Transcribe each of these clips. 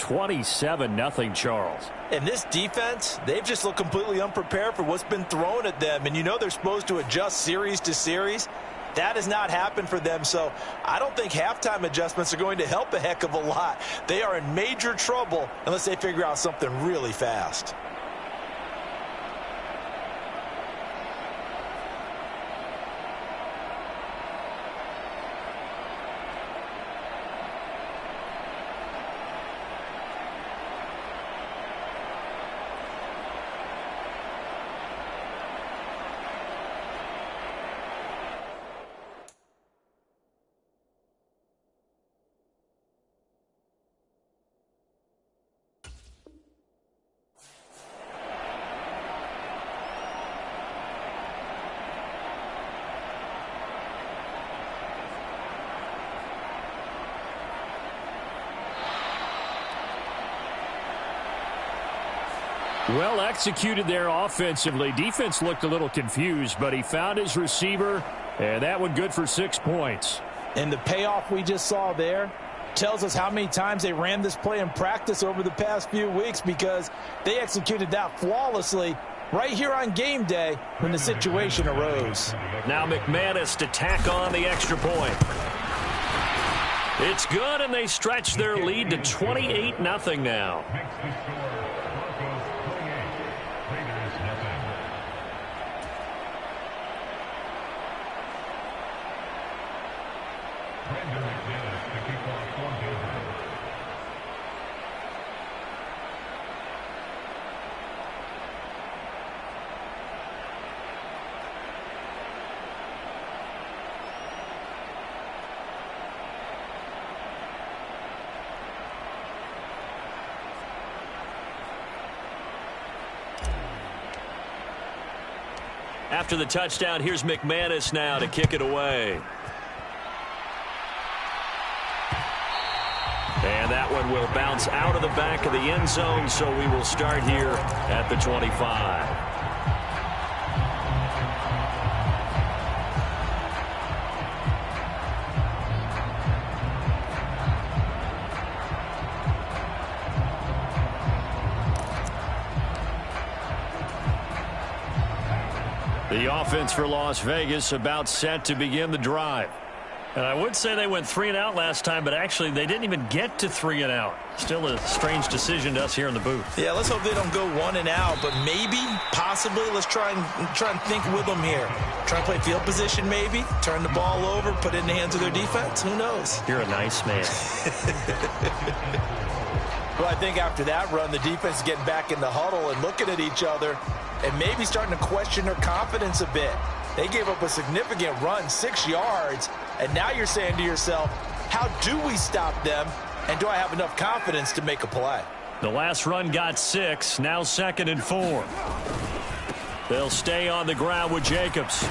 27-0, Charles. And this defense, they've just looked completely unprepared for what's been thrown at them. And you know they're supposed to adjust series to series. That has not happened for them, so I don't think halftime adjustments are going to help a heck of a lot. They are in major trouble unless they figure out something really fast. Well executed there offensively. Defense looked a little confused, but he found his receiver, and that one good for 6 points. And the payoff we just saw there tells us how many times they ran this play in practice over the past few weeks, because they executed that flawlessly right here on game day when the situation arose. Now McManus to tack on the extra point. It's good, and they stretch their lead to 28-0 now. After the touchdown, here's McManus now to kick it away. And that one will bounce out of the back of the end zone, so we will start here at the 25. The offense for Las Vegas about set to begin the drive. And I would say they went 3 and out last time, but actually they didn't even get to 3 and out. Still a strange decision to us here in the booth. Yeah, let's hope they don't go 1 and out, but maybe, possibly, let's try and think with them here. Try and play field position maybe, turn the ball over, put it in the hands of their defense. Who knows? You're a nice man. Well, I think after that run, the defense is getting back in the huddle and looking at each other and maybe starting to question their confidence a bit. They gave up a significant run, 6 yards, and now you're saying to yourself, how do we stop them, and do I have enough confidence to make a play? The last run got 6, now 2nd and 4. They'll stay on the ground with Jacobs.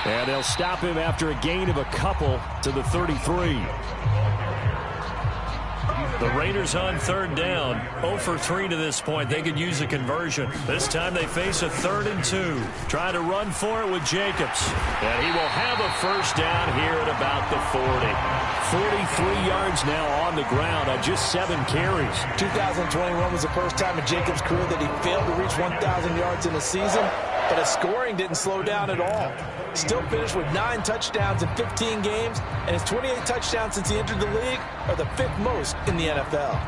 And they'll stop him after a gain of a couple to the 33. The Raiders on 3rd down, 0 for 3 to this point. They could use a conversion. This time they face a 3rd and 2. Trying to run for it with Jacobs. And he will have a first down here at about the 40. 43 yards now on the ground on just 7 carries. 2021 was the first time in Jacobs' career that he failed to reach 1,000 yards in a season, but his scoring didn't slow down at all. Still finished with 9 touchdowns in 15 games, and his 28 touchdowns since he entered the league are the 5th most in the NFL.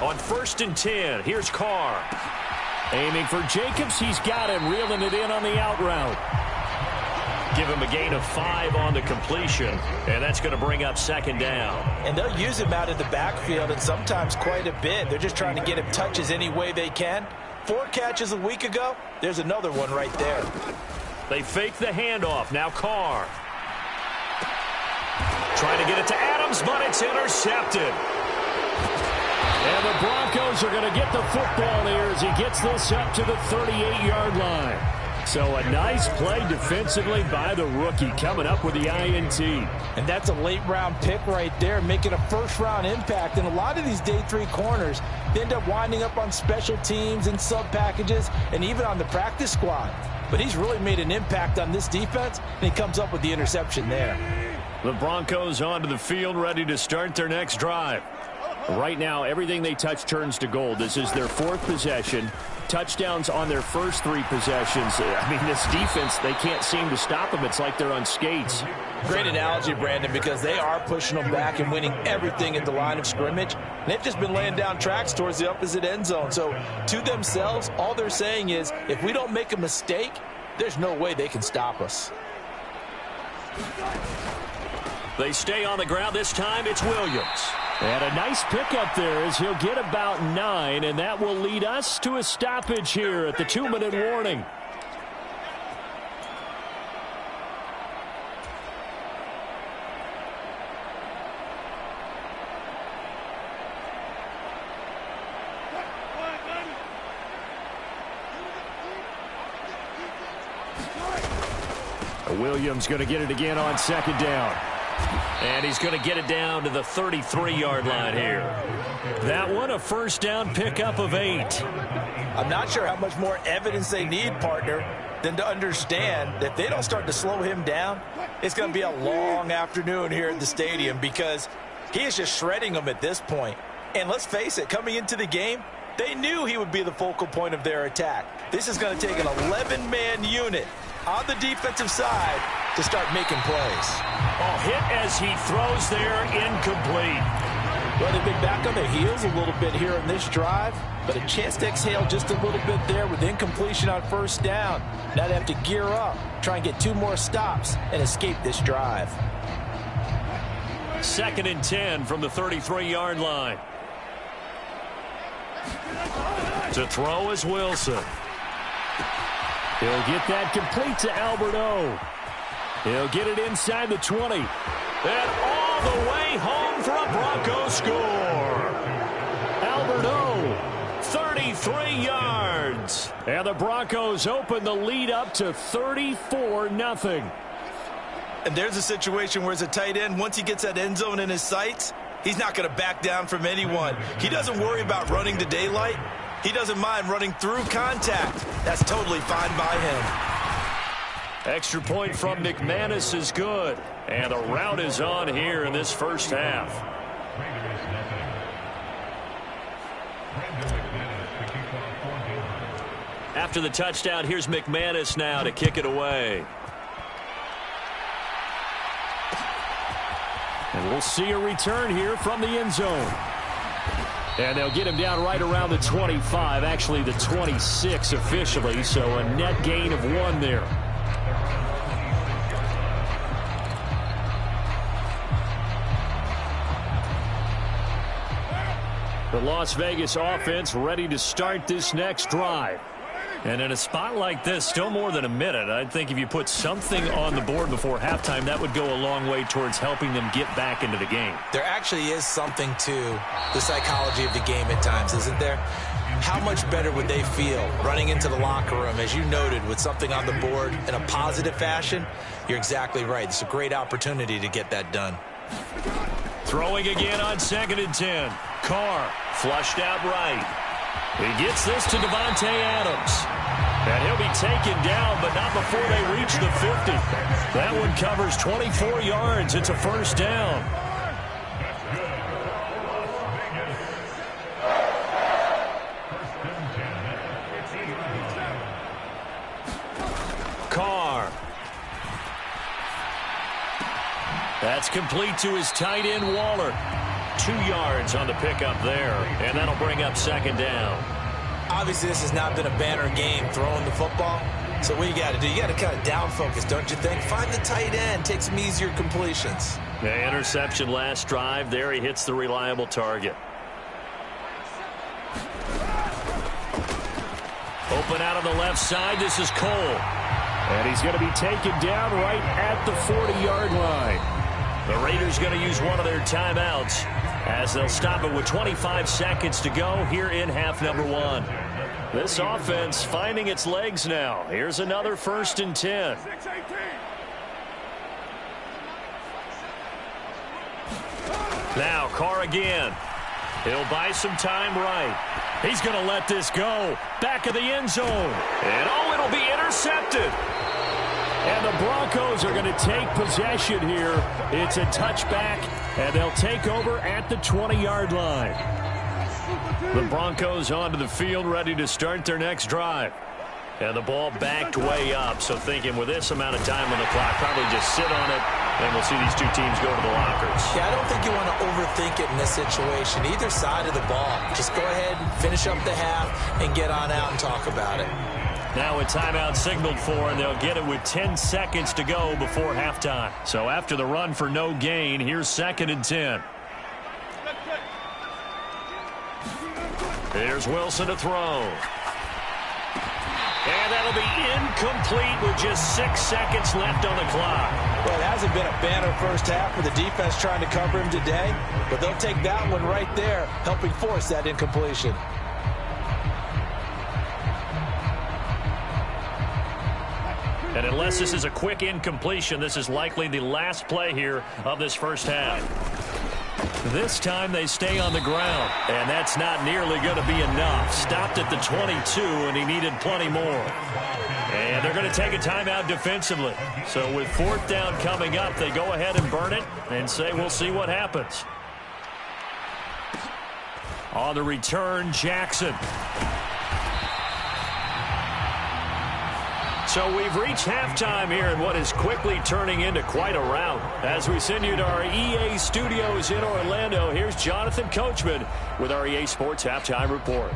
On 1st and 10, here's Carr. Aiming for Jacobs, he's got him, reeling it in on the out route. Give him a gain of 5 on the completion, and that's going to bring up 2nd down. And they'll use him out of the backfield, and sometimes quite a bit. They're just trying to get him touches any way they can. 4 catches a week ago, there's another one right there. They fake the handoff. Now Carr. Trying to get it to Adams, but it's intercepted. And the Broncos are going to get the football here as he gets this up to the 38-yard line. So a nice play defensively by the rookie, coming up with the INT. And that's a late-round pick right there, making a first-round impact. And a lot of these day 3 corners, they end up winding up on special teams and sub-packages and even on the practice squad. But he's really made an impact on this defense, and he comes up with the interception there. The Broncos onto the field, ready to start their next drive. Right now, everything they touch turns to gold. This is their 4th possession. Touchdowns on their first 3 possessions. I mean, this defense, they can't seem to stop them. It's like they're on skates. Great analogy, Brandon, because they are pushing them back and winning everything at the line of scrimmage. And they've just been laying down tracks towards the opposite end zone. So to themselves, all they're saying is, if we don't make a mistake, there's no way they can stop us. They stay on the ground. This time it's Williams. And a nice pickup there as he'll get about 9, and that will lead us to a stoppage here at the 2-minute warning. Williams going to get it again on 2nd down. And he's going to get it down to the 33-yard line here. That one, a first down pickup of 8. I'm not sure how much more evidence they need, partner, than to understand that if they don't start to slow him down, it's going to be a long afternoon here at the stadium because he is just shredding them at this point. And let's face it, coming into the game, they knew he would be the focal point of their attack. This is going to take an 11-man unit on the defensive side to start making plays. Oh, hit as he throws there, incomplete. Well, they've been back on their heels a little bit here in this drive, but a chance to exhale just a little bit there with incompletion on first down. Now they have to gear up, try and get 2 more stops and escape this drive. 2nd and 10 from the 33-yard line. To throw is Wilson. He'll get that complete to Alberto. He'll get it inside the 20. And all the way home for a Bronco score. Alberto, 33 yards. And the Broncos open the lead up to 34-0. And there's a situation where as a tight end, once he gets that end zone in his sights, he's not going to back down from anyone. He doesn't worry about running to daylight. He doesn't mind running through contact. That's totally fine by him. Extra point from McManus is good. And the route is on here in this first half. After the touchdown, here's McManus now to kick it away. And we'll see a return here from the end zone. And they'll get him down right around the 25, actually the 26 officially, so a net gain of 1 there. The Las Vegas offense ready to start this next drive. And in a spot like this, still more than a minute, I think if you put something on the board before halftime, that would go a long way towards helping them get back into the game. There actually is something to the psychology of the game at times, isn't there? How much better would they feel running into the locker room, as you noted, with something on the board in a positive fashion? You're exactly right. It's a great opportunity to get that done. Throwing again on 2nd and 10. Carr flushed out right. He gets this to Devontae Adams. And he'll be taken down, but not before they reach the 50. That one covers 24 yards. It's a first down. Carr. That's complete to his tight end, Waller. 2 yards on the pickup there, and that'll bring up 2nd down. Obviously, this has not been a banner game throwing the football. So what you got to do, you got to kind of down focus, don't you think? Find the tight end, take some easier completions. The interception last drive. There he hits the reliable target. Open out on the left side. This is Cole. And he's going to be taken down right at the 40-yard line. The Raiders going to use one of their timeouts as they'll stop it with 25 seconds to go here in half number 1. This offense finding its legs now. Here's another 1st and 10. Now Carr again. He'll buy some time right. He's going to let this go. Back of the end zone. And oh, it'll be intercepted. And the Broncos are going to take possession here. It's a touchback, and they'll take over at the 20-yard line. The Broncos onto the field, ready to start their next drive. And the ball backed way up, so thinking with this amount of time on the clock, probably just sit on it, and we'll see these two teams go to the lockers. Yeah, I don't think you want to overthink it in this situation, either side of the ball. Just go ahead and finish up the half and get on out and talk about it. Now a timeout signaled for, and they'll get it with 10 seconds to go before halftime. So after the run for no gain, here's 2nd and 10. Here's Wilson to throw. And that'll be incomplete with just 6 seconds left on the clock. Well, it hasn't been a banner first half for the defense trying to cover him today, but they'll take that one right there, helping force that incompletion. And unless this is a quick incompletion, this is likely the last play here of this first half. This time they stay on the ground, and that's not nearly going to be enough. Stopped at the 22, and he needed plenty more. And they're going to take a timeout defensively. So with 4th down coming up, they go ahead and burn it and say we'll see what happens. On the return, Jackson. So we've reached halftime here in what is quickly turning into quite a rout. As we send you to our EA studios in Orlando, here's Jonathan Coachman with our EA Sports Halftime Report.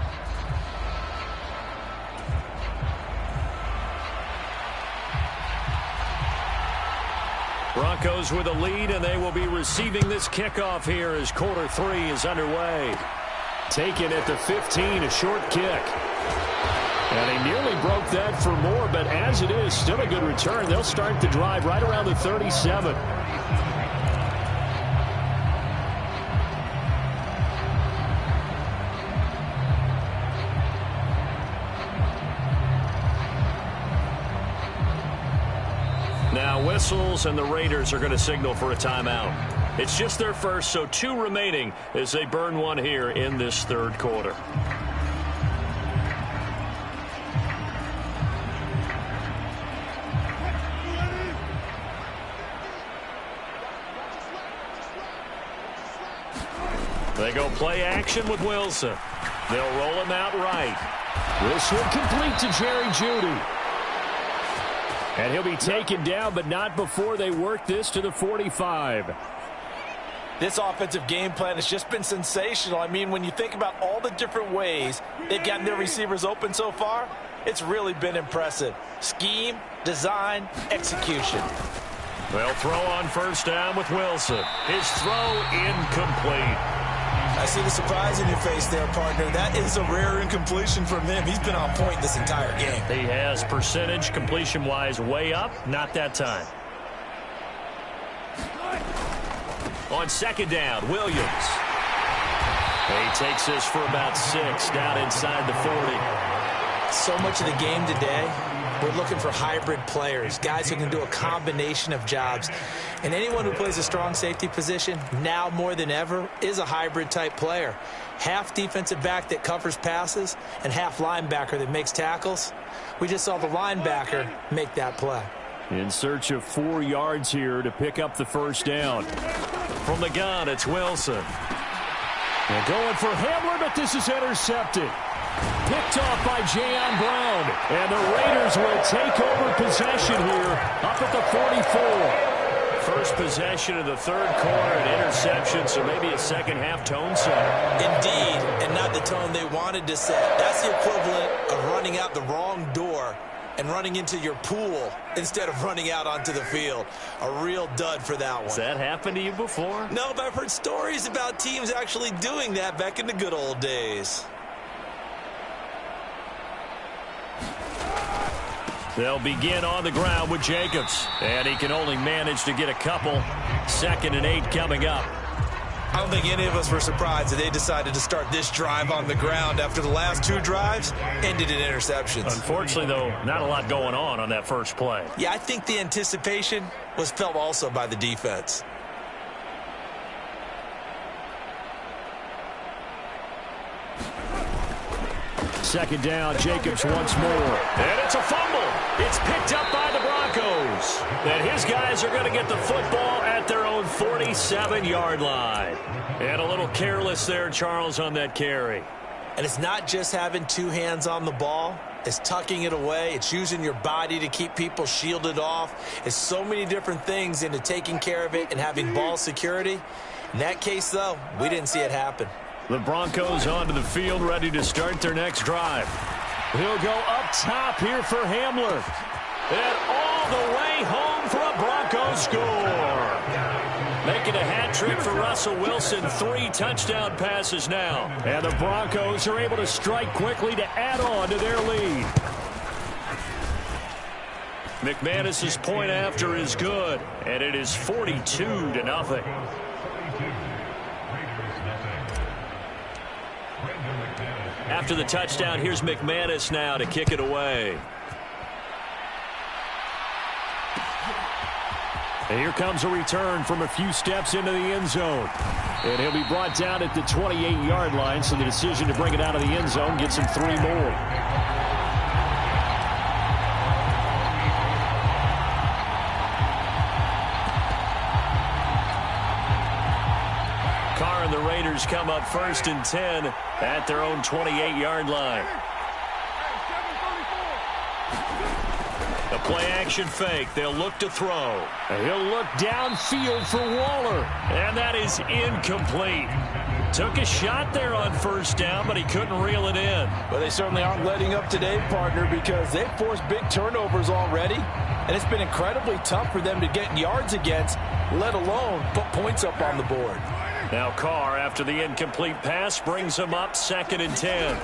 Broncos with a lead, and they will be receiving this kickoff here as quarter 3 is underway. Taken at the 15, a short kick. And he nearly broke that for more, but as it is, still a good return. They'll start the drive right around the 37. Now whistles, and the Raiders are going to signal for a timeout. It's just their first, so 2 remaining as they burn one here in this 3rd quarter. They go play action with Wilson. They'll roll him out right. This one complete to Jerry Jeudy. And he'll be taken down, but not before they work this to the 45. This offensive game plan has just been sensational. I mean, when you think about all the different ways they've gotten their receivers open so far, it's really been impressive. Scheme, design, execution. They'll throw on 1st down with Wilson. His throw incomplete. I see the surprise in your face there, partner. That is a rare incompletion from him. He's been on point this entire game. He has percentage completion-wise way up. Not that time. On 2nd down, Williams. He takes this for about 6 down inside the 40. So much of the game today, we're looking for hybrid players, guys who can do a combination of jobs. And anyone who plays a strong safety position, now more than ever, is a hybrid-type player. Half defensive back that covers passes and half linebacker that makes tackles. We just saw the linebacker make that play. In search of 4 yards here to pick up the 1st down. From the gun, it's Wilson. They're going for Hamler, but this is intercepted. Picked off by Jayon Brown. And the Raiders will take over possession here up at the 44. First possession of the 3rd quarter, an interception, so maybe a second-half tone setter. Indeed, and not the tone they wanted to set. That's the equivalent of running out the wrong door and running into your pool instead of running out onto the field. A real dud for that one. Has that happened to you before? No, but I've heard stories about teams actually doing that back in the good old days. They'll begin on the ground with Jacobs. And he can only manage to get a couple. 2nd and 8 coming up. I don't think any of us were surprised that they decided to start this drive on the ground after the last 2 drives ended in interceptions. Unfortunately, though, not a lot going on that first play. Yeah, I think the anticipation was felt also by the defense. Second down, Jacobs once more. And it's a fumble. It's picked up by the Broncos. And his guys are going to get the football at their own 47-yard line. And a little careless there, Charles, on that carry. And it's not just having 2 hands on the ball. It's tucking it away. It's using your body to keep people shielded off. It's so many different things into taking care of it and having ball security. In that case, though, we didn't see it happen. The Broncos onto the field, ready to start their next drive. He'll go up top here for Hamler. And all the way home for a Broncos score. Making a hat trick for Russell Wilson. 3 touchdown passes now. And the Broncos are able to strike quickly to add on to their lead. McManus's point after is good. And it is 42-0. After the touchdown, here's McManus now to kick it away. And here comes a return from a few steps into the end zone. And he'll be brought down at the 28-yard line, so the decision to bring it out of the end zone gets him 3 more. Carr and the Raiders come up 1st and 10 at their own 28-yard line. The play-action fake. They'll look to throw. He'll look downfield for Waller. And that is incomplete. Took a shot there on 1st down, but he couldn't reel it in. Well, they certainly aren't letting up today, partner, because they've forced big turnovers already. And it's been incredibly tough for them to get yards against, let alone put points up on the board. Now Carr, after the incomplete pass, brings them up 2nd and 10.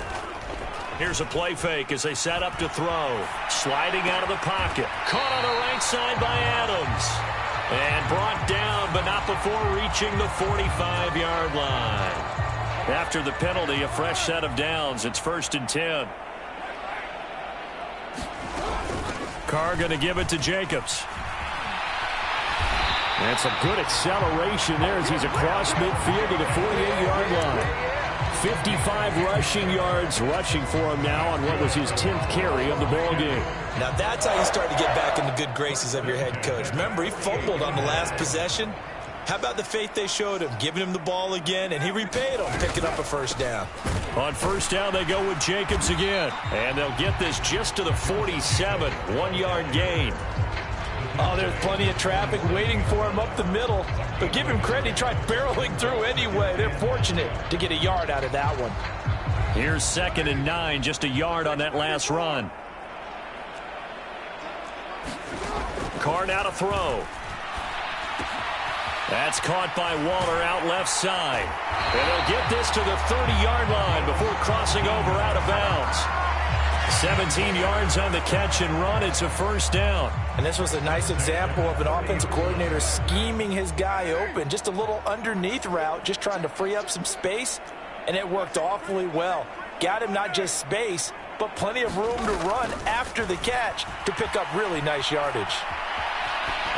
Here's a play fake as they set up to throw. Sliding out of the pocket. Caught on the right side by Adams. And brought down, but not before reaching the 45-yard line. After the penalty, a fresh set of downs. It's 1st and 10. Carr going to give it to Jacobs. That's a good acceleration there as he's across midfield to the 48-yard line. 55 rushing yards rushing for him now on what was his 10th carry of the ball game. Now that's how you start to get back in the good graces of your head coach. Remember, he fumbled on the last possession. How about the faith they showed him, giving him the ball again, and he repaid them, picking up a 1st down. On 1st down, they go with Jacobs again. And they'll get this just to the 47, 1-yard gain. Oh, there's plenty of traffic waiting for him up the middle. But give him credit, he tried barreling through anyway. They're fortunate to get a yard out of that one. Here's 2nd and 9, just a yard on that last run. Carr now to throw. That's caught by Waller out left side. And they'll get this to the 30-yard line before crossing over out of bounds. 17 yards on the catch and run. It's a 1st down. And this was a nice example of an offensive coordinator scheming his guy open. Just a little underneath route, just trying to free up some space, and it worked awfully well. Got him not just space, but plenty of room to run after the catch to pick up really nice yardage.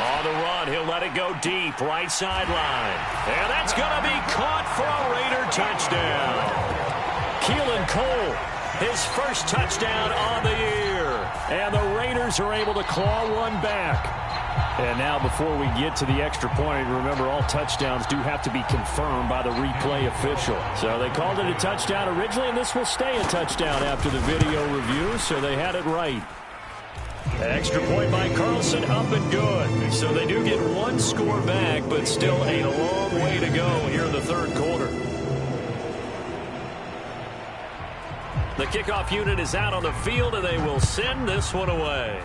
On the run, he'll let it go deep, right sideline. And that's going to be caught for a Raider touchdown. Keelan Cole, his 1st touchdown on the year. And the Raiders are able to claw one back. And now before we get to the extra point, remember all touchdowns do have to be confirmed by the replay official. So they called it a touchdown originally, and this will stay a touchdown after the video review, so they had it right. Extra point by Carlson, up and good. So they do get 1 score back, but still a long way to go here in the 3rd quarter. The kickoff unit is out on the field, and they will send this one away.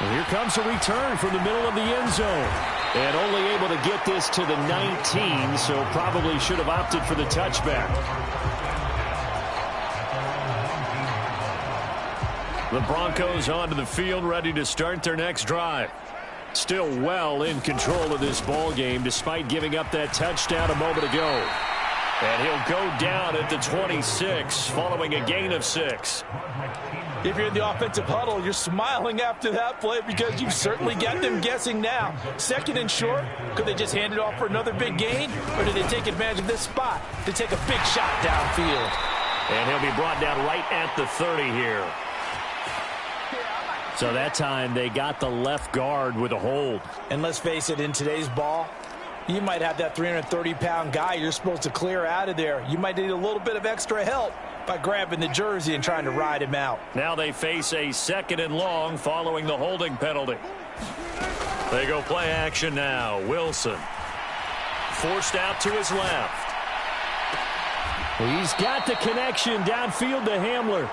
And here comes a return from the middle of the end zone. And only able to get this to the 19, so probably should have opted for the touchback. The Broncos onto the field, ready to start their next drive. Still well in control of this ball game despite giving up that touchdown a moment ago. And he'll go down at the 26 following a gain of 6. If you're in the offensive huddle, you're smiling after that play because you've certainly got them guessing now. 2nd and short, could they just hand it off for another big gain? Or do they take advantage of this spot to take a big shot downfield? And he'll be brought down right at the 30 here. So that time they got the left guard with a hold. And let's face it, in today's ball, you might have that 330-pound guy you're supposed to clear out of there. You might need a little bit of extra help by grabbing the jersey and trying to ride him out. Now they face a 2nd and long following the holding penalty. They go play action now. Wilson forced out to his left. He's got the connection downfield to Hamler.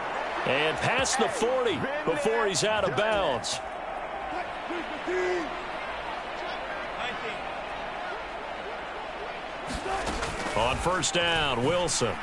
And past the 40 before he's out of bounds. On 1st down, Wilson.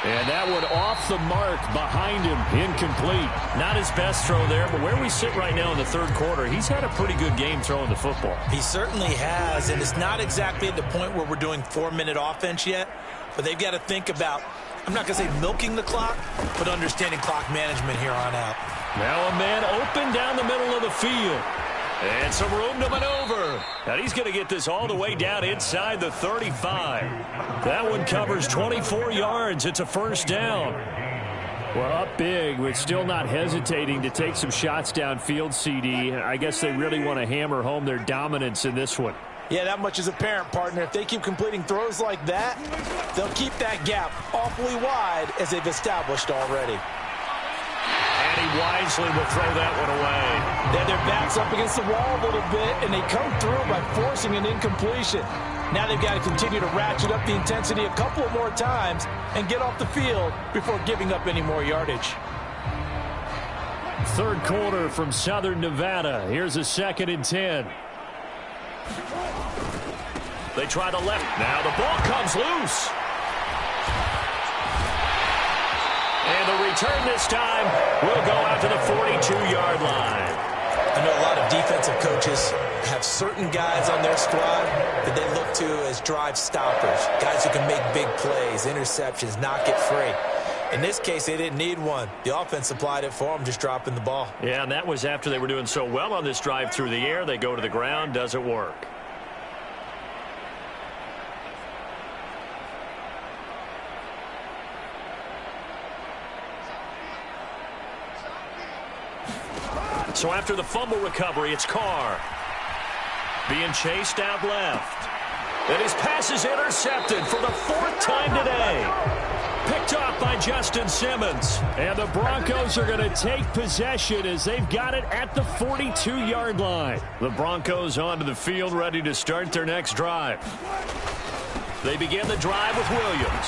And that one off the mark behind him, incomplete. Not his best throw there, but where we sit right now in the 3rd quarter, he's had a pretty good game throwing the football. He certainly has, and it's not exactly at the point where we're doing 4-minute offense yet, but they've got to think about, I'm not going to say milking the clock, but understanding clock management here on out. Now a man open down the middle of the field. And some room to maneuver. And he's going to get this all the way down inside the 35. That one covers 24 yards. It's a 1st down. Well, up big, but still not hesitating to take some shots downfield, CD. I guess they really want to hammer home their dominance in this one. Yeah, that much is apparent, partner. If they keep completing throws like that, they'll keep that gap awfully wide as they've established already. And he wisely will throw that one away. They have their backs up against the wall a little bit, and they come through by forcing an incompletion. Now they've got to continue to ratchet up the intensity a couple of more times and get off the field before giving up any more yardage. 3rd quarter from Southern Nevada. Here's a 2nd and 10. They try the left. Now the ball comes loose. And the return this time will go out to the 42-yard line. I know a lot of defensive coaches have certain guys on their squad that they look to as drive stoppers, guys who can make big plays, interceptions, knock it free. In this case, they didn't need one. The offense supplied it for them, just dropping the ball. Yeah, and that was after they were doing so well on this drive through the air. They go to the ground, doesn't work. So after the fumble recovery, it's Carr. Being chased out left. And his pass is intercepted for the 4th time today. Picked off by Justin Simmons. And the Broncos are going to take possession as they've got it at the 42-yard line. The Broncos onto the field ready to start their next drive. They begin the drive with Williams.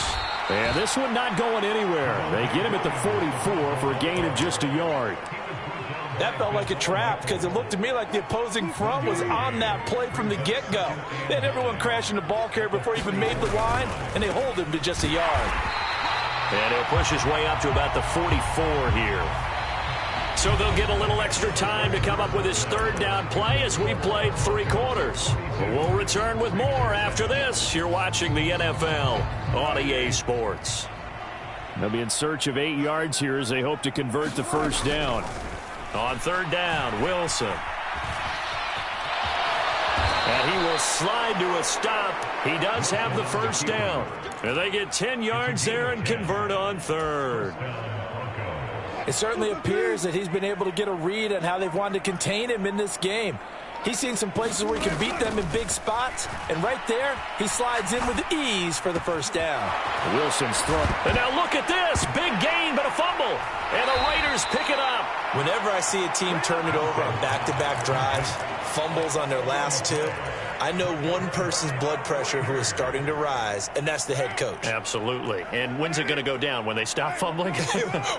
And this one not going anywhere. They get him at the 44 for a gain of just a yard. That felt like a trap because it looked to me like the opposing front was on that play from the get-go. They had everyone crashing the ball carrier before he even made the line, and they hold him to just a yard. And he'll push his way up to about the 44 here. So they'll get a little extra time to come up with his 3rd down play as we played 3 quarters. But we'll return with more after this. You're watching the NFL on EA Sports. They'll be in search of 8 yards here as they hope to convert the 1st down. On 3rd down, Wilson. And he will slide to a stop. He does have the 1st down. And they get 10 yards there and convert on 3rd. It certainly appears that he's been able to get a read on how they've wanted to contain him in this game. He's seen some places where he can beat them in big spots, and right there, he slides in with ease for the 1st down. Wilson's throw. And now look at this. Big gain, but a fumble. And the Raiders pick it up. Whenever I see a team turn it over on back-to-back drives, fumbles on their last 2, I know one person's blood pressure who is starting to rise, and that's the head coach. Absolutely. And when's it going to go down? When they stop fumbling?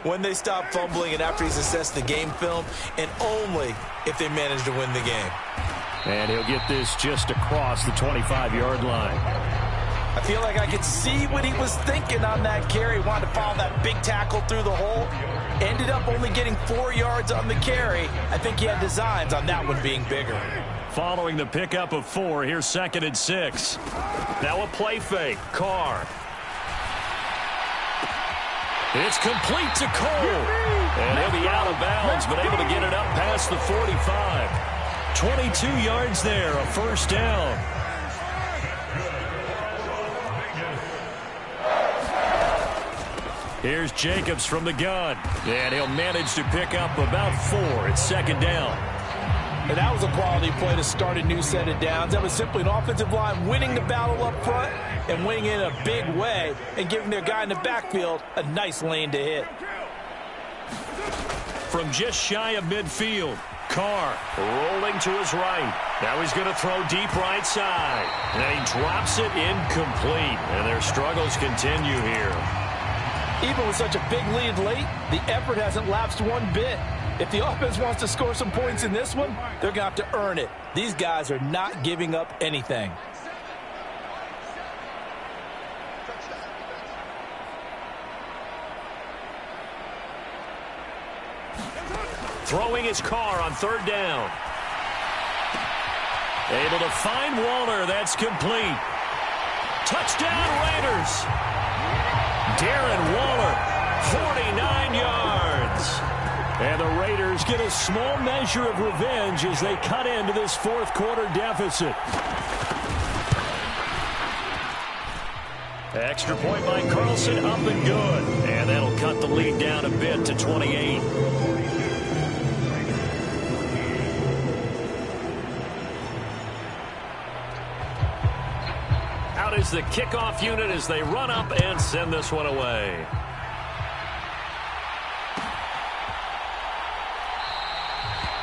When they stop fumbling and after he's assessed the game film, and only if they manage to win the game. And he'll get this just across the 25-yard line. I feel like I could see what he was thinking on that carry. Wanted to follow that big tackle through the hole. Ended up only getting 4 yards on the carry. I think he had designs on that one being bigger. Following the pickup of 4, here's 2nd and 6. Now a play fake. Carr. It's complete to Cole. And he'll be out of bounds, but able to get it up past the 45. 22 yards there, a first down. Here's Jacobs from the gun. And he'll manage to pick up about 4. It's 2nd down. And that was a quality play to start a new set of downs. That was simply an offensive line winning the battle up front and winning it in a big way and giving their guy in the backfield a nice lane to hit. From just shy of midfield, Carr rolling to his right. Now he's going to throw deep right side. And he drops it incomplete. And their struggles continue here. Even with such a big lead late, the effort hasn't lapsed one bit. If the offense wants to score some points in this one, they're going to have to earn it. These guys are not giving up anything. Throwing his Carr on 3rd down. Able to find Waller. That's complete. Touchdown Raiders. Darren Waller, 49 yards. And the Raiders get a small measure of revenge as they cut into this 4th quarter deficit. Extra point by Carlson, up and good. And that'll cut the lead down a bit to 28. Out is the kickoff unit as they run up and send this one away.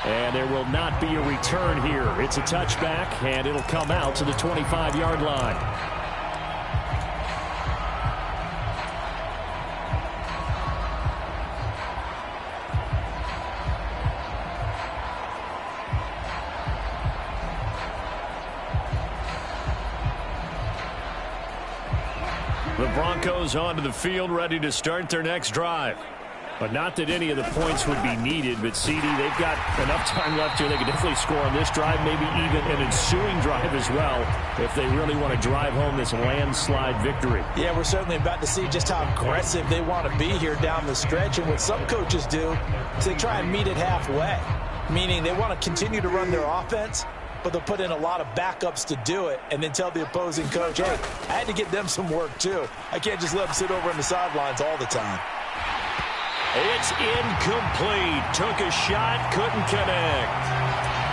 And there will not be a return here. It's a touchback, and it'll come out to the 25-yard line. The Broncos onto the field, ready to start their next drive. But not that any of the points would be needed, but CD, they've got enough time left here. They could definitely score on this drive, maybe even an ensuing drive as well, if they really want to drive home this landslide victory. Yeah, we're certainly about to see just how aggressive they want to be here down the stretch. And what some coaches do is they try and meet it halfway, meaning they want to continue to run their offense, but they'll put in a lot of backups to do it and then tell the opposing coach, hey, I had to get them some work too. I can't just let them sit over on the sidelines all the time. It's incomplete. Took a shot, couldn't connect.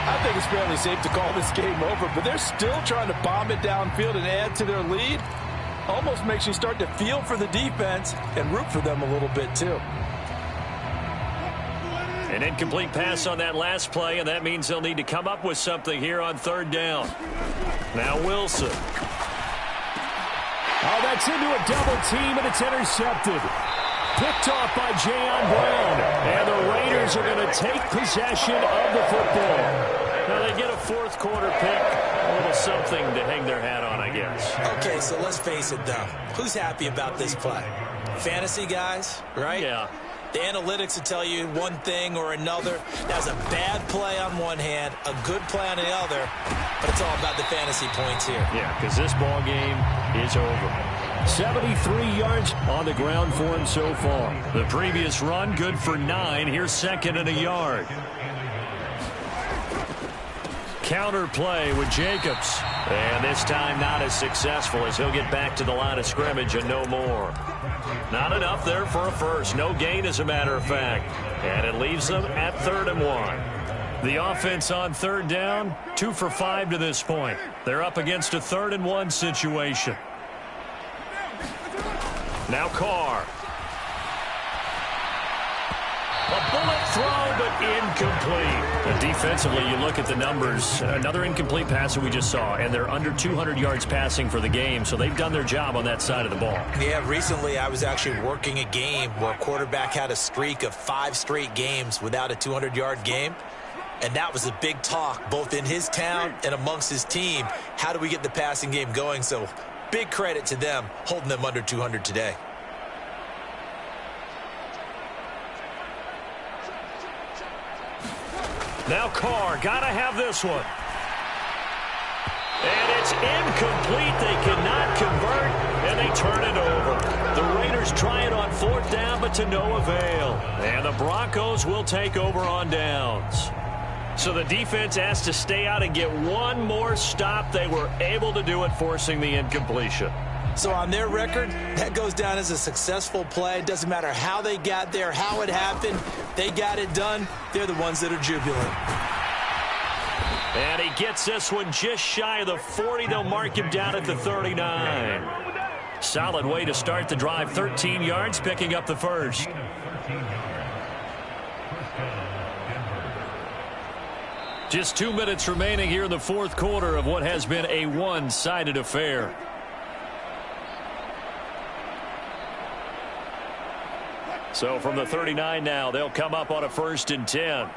I think it's fairly safe to call this game over, but they're still trying to bomb it downfield and add to their lead. Almost makes you start to feel for the defense and root for them a little bit too. An incomplete pass on that last play, and that means they'll need to come up with something here on 3rd down. Now Wilson. Oh, that's into a double team, and it's intercepted. Picked off by Jayon Brown. And the Raiders are going to take possession of the football. Now they get a 4th quarter pick. A little something to hang their hat on, I guess. Okay, so let's face it, though. Who's happy about this play? Fantasy guys, right? Yeah. The analytics will tell you one thing or another. That's a bad play on one hand, a good play on the other, but it's all about the fantasy points here. Yeah, because this ball game is over. 73 yards on the ground for him so far. The previous run, good for 9. Here's 2nd and a yard. Counter play with Jacobs. And this time not as successful as he'll get back to the line of scrimmage and no more. Not enough there for a first. No gain, as a matter of fact. And it leaves them at 3rd and 1. The offense on 3rd down, 2 for 5 to this point. They're up against a 3rd and 1 situation. Now Carr. A bullet throw, but incomplete. And defensively, you look at the numbers. Another incomplete pass that we just saw, and they're under 200 yards passing for the game, so they've done their job on that side of the ball. Yeah, recently I was actually working a game where a quarterback had a streak of 5 straight games without a 200-yard game. And that was a big talk, both in his town and amongst his team. How do we get the passing game going? So Big credit to them holding them under 200 today. Now Carr, gotta have this one. And it's incomplete. They cannot convert, and they turn it over. The Raiders try it on 4th down, but to no avail. And the Broncos will take over on downs. So the defense has to stay out and get one more stop. They were able to do it, forcing the incompletion. So on their record, that goes down as a successful play. It doesn't matter how they got there, how it happened. They got it done. They're the ones that are jubilant. And he gets this one just shy of the 40. They'll mark him down at the 39. Solid way to start the drive. 13 yards, picking up the first. Just 2 minutes remaining here in the 4th quarter of what has been a one-sided affair. So from the 39 now, they'll come up on a 1st and 10.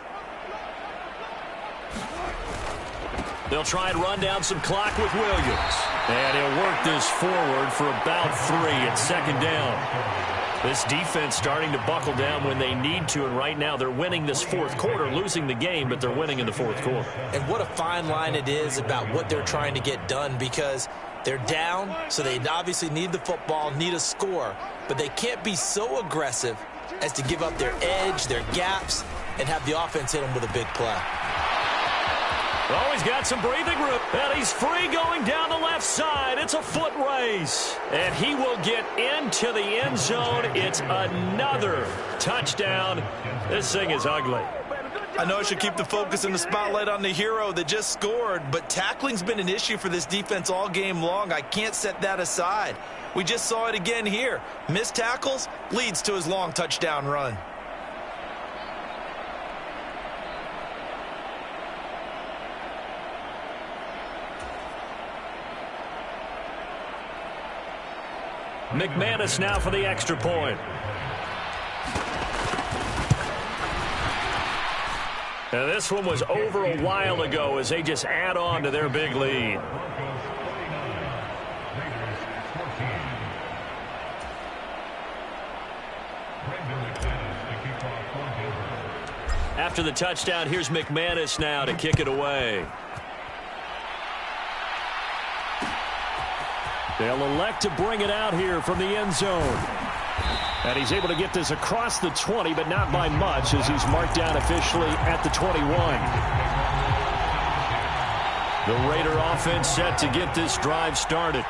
They'll try and run down some clock with Williams. And he'll work this forward for about 3 at 2nd down. This defense starting to buckle down when they need to, and right now they're winning this 4th quarter, losing the game, but they're winning in the 4th quarter. And what a fine line it is about what they're trying to get done, because they're down, so they obviously need the football, need a score, but they can't be so aggressive as to give up their edge, their gaps, and have the offense hit them with a big play. Oh, he's got some breathing room, and he's free going down the left side. It's a foot race, and he will get into the end zone. It's another touchdown. This thing is ugly. I know I should keep the focus and the spotlight on the hero that just scored, but tackling's been an issue for this defense all game long. I can't set that aside. We just saw it again here. Missed tackles leads to his long touchdown run. McManus now for the extra point. And this one was over a while ago as they just add on to their big lead. After the touchdown, here's McManus now to kick it away. They'll elect to bring it out here from the end zone. And he's able to get this across the 20, but not by much, as he's marked down officially at the 21. The Raider offense set to get this drive started.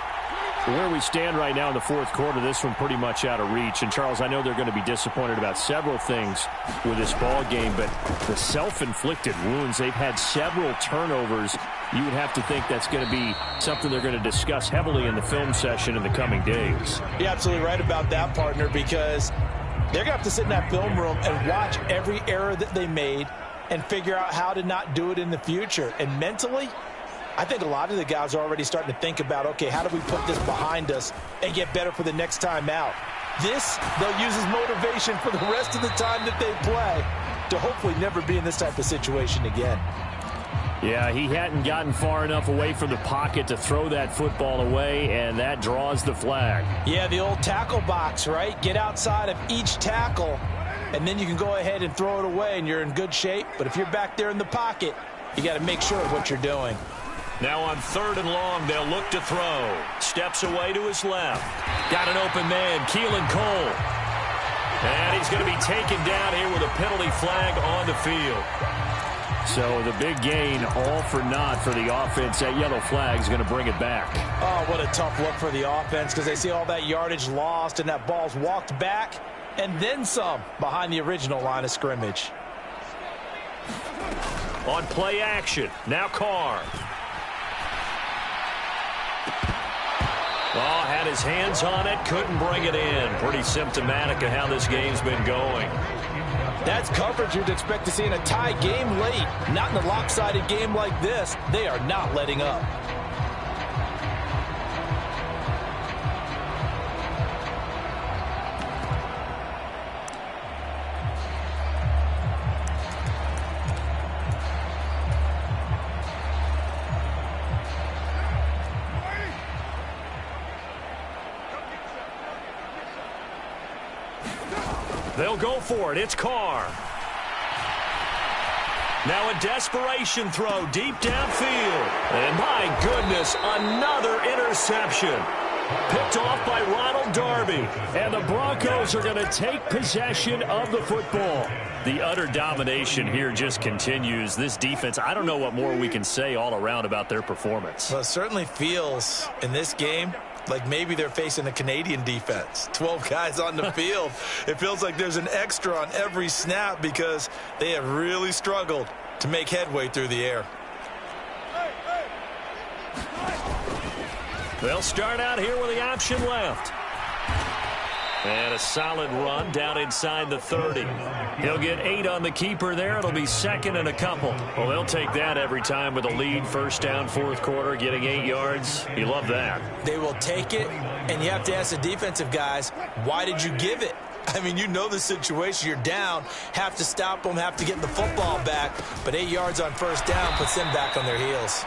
Where we stand right now in the 4th quarter, this one pretty much out of reach. And, Charles, I know they're going to be disappointed about several things with this ball game, but the self-inflicted wounds, they've had several turnovers. You would have to think that's going to be something they're going to discuss heavily in the film session in the coming days. You're absolutely right about that, partner, because they're going to have to sit in that film room and watch every error that they made and figure out how to not do it in the future. And mentally, I think a lot of the guys are already starting to think about, okay, how do we put this behind us and get better for the next time out? This, they'll use as motivation for the rest of the time that they play to hopefully never be in this type of situation again. Yeah, he hadn't gotten far enough away from the pocket to throw that football away, and that draws the flag. Yeah, the old tackle box, right? Get outside of each tackle, and then you can go ahead and throw it away, and you're in good shape. But if you're back there in the pocket, you got to make sure of what you're doing. Now on 3rd and long, they'll look to throw. Steps away to his left. Got an open man, Keelan Cole. And he's going to be taken down here with a penalty flag on the field. So the big gain, all for naught for the offense. That yellow flag is going to bring it back. Oh, what a tough look for the offense, because they see all that yardage lost and that ball's walked back and then some behind the original line of scrimmage. On play action, now Carr. Oh, had his hands on it, couldn't bring it in. Pretty symptomatic of how this game's been going. That's coverage you'd expect to see in a tie game late. Not in a lopsided game like this. They are not letting up. They'll go for it. It's Carr. Now a desperation throw deep downfield. And my goodness, another interception. Picked off by Ronald Darby. And the Broncos are going to take possession of the football. The utter domination here just continues. This defense, I don't know what more we can say all around about their performance. Well, it certainly feels in this game like maybe they're facing a Canadian defense. 12 guys on the field. It feels like there's an extra on every snap because they have really struggled to make headway through the air. They'll start out here with the option left. And a solid run down inside the 30. He'll get 8 on the keeper there. It'll be second and a couple. Well, they'll take that every time with a lead. First down, fourth quarter, getting 8 yards. You love that. They will take it, and you have to ask the defensive guys, why did you give it? I mean, you know the situation. You're down, have to stop them, have to get the football back. But 8 yards on first down puts them back on their heels.